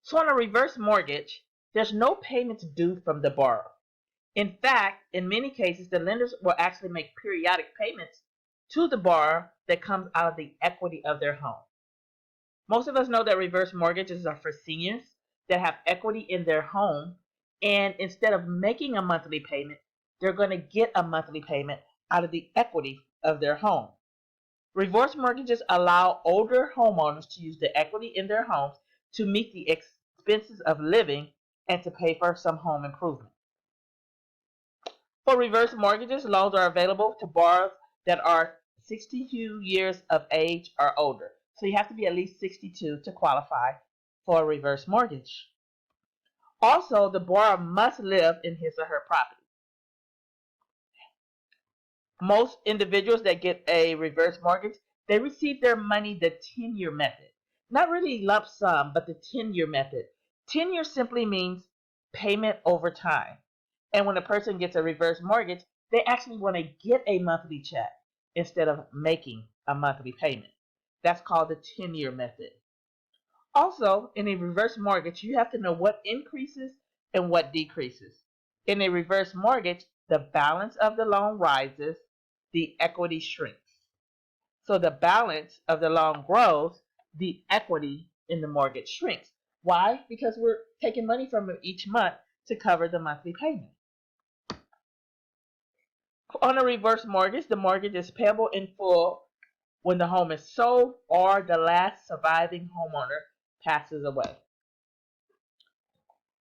So on a reverse mortgage, there's no payments due from the borrower. In fact, in many cases, the lenders will actually make periodic payments to the borrower that comes out of the equity of their home. Most of us know that reverse mortgages are for seniors that have equity in their home, and instead of making a monthly payment, they're going to get a monthly payment out of the equity of their home. Reverse mortgages allow older homeowners to use the equity in their homes to meet the expenses of living and to pay for some home improvement. For reverse mortgages, loans are available to borrowers that are 62 years of age or older. So you have to be at least 62 to qualify for a reverse mortgage. Also, the borrower must live in his or her property. Most individuals that get a reverse mortgage, they receive their money the 10-year method. Not really lump sum, but the 10-year method. 10 years simply means payment over time. And when a person gets a reverse mortgage, they actually want to get a monthly check instead of making a monthly payment. That's called the 10-year method. Also, in a reverse mortgage, you have to know what increases and what decreases. In a reverse mortgage, the balance of the loan rises, the equity shrinks. So the balance of the loan grows, the equity in the mortgage shrinks. Why? Because we're taking money from them each month to cover the monthly payment. On a reverse mortgage, the mortgage is payable in full when the home is sold or the last surviving homeowner passes away.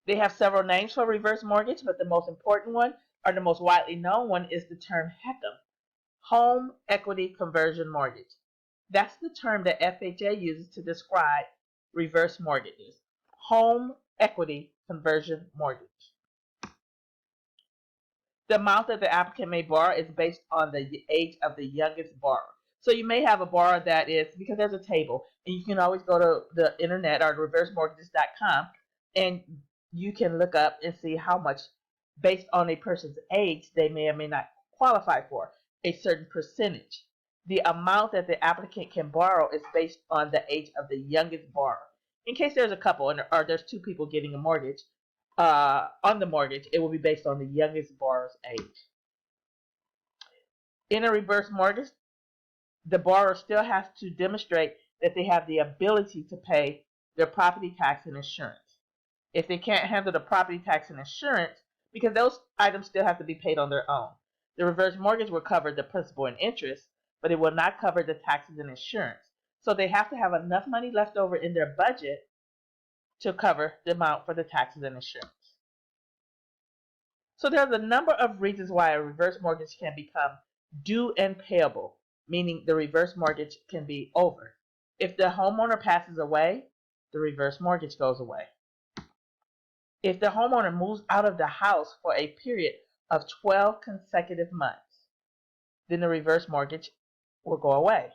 They have several names for reverse mortgage, but the most important one, or the most widely known one, is the term HECM, Home Equity Conversion Mortgage. That's the term that FHA uses to describe reverse mortgages. Home Equity Conversion Mortgage. The amount that the applicant may borrow is based on the age of the youngest borrower. So you may have a borrower that is, because there's a table, and you can always go to the internet or reversemortgages.com, and you can look up and see how much, based on a person's age, they may or may not qualify for a certain percentage. The amount that the applicant can borrow is based on the age of the youngest borrower. In case there's a couple or there's two people getting a mortgage, on the mortgage, it will be based on the youngest borrower's age. In a reverse mortgage, the borrower still has to demonstrate that they have the ability to pay their property tax and insurance. If they can't handle the property tax and insurance, because those items still have to be paid on their own, the reverse mortgage will cover the principal and interest, but it will not cover the taxes and insurance. So they have to have enough money left over in their budget to cover the amount for the taxes and insurance. So there's a number of reasons why a reverse mortgage can become due and payable, meaning the reverse mortgage can be over. If the homeowner passes away, the reverse mortgage goes away. If the homeowner moves out of the house for a period of 12 consecutive months, then the reverse mortgage will go away.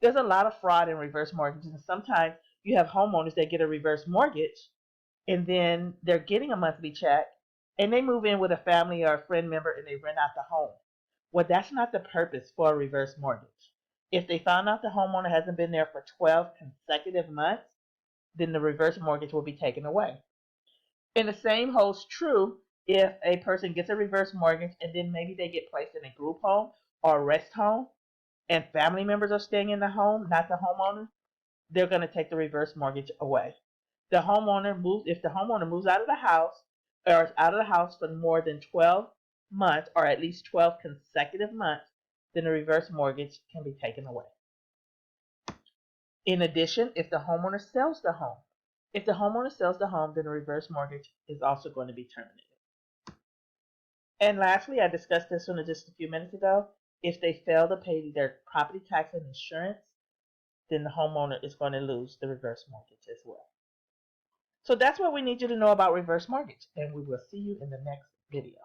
There's a lot of fraud in reverse mortgages, and sometimes you have homeowners that get a reverse mortgage and then they're getting a monthly check and they move in with a family or a friend member and they rent out the home. Well, that's not the purpose for a reverse mortgage. If they found out the homeowner hasn't been there for 12 consecutive months, then the reverse mortgage will be taken away. And the same holds true if a person gets a reverse mortgage and then maybe they get placed in a group home or a rest home and family members are staying in the home, not the homeowner, they're going to take the reverse mortgage away. If the homeowner moves out of the house or is out of the house for more than 12 months or at least 12 consecutive months, then the reverse mortgage can be taken away. In addition, if the homeowner sells the home, then the reverse mortgage is also going to be terminated. And lastly, I discussed this one just a few minutes ago. If they fail to pay their property tax and insurance, then the homeowner is going to lose the reverse mortgage as well. So that's what we need you to know about reverse mortgage, and we will see you in the next video.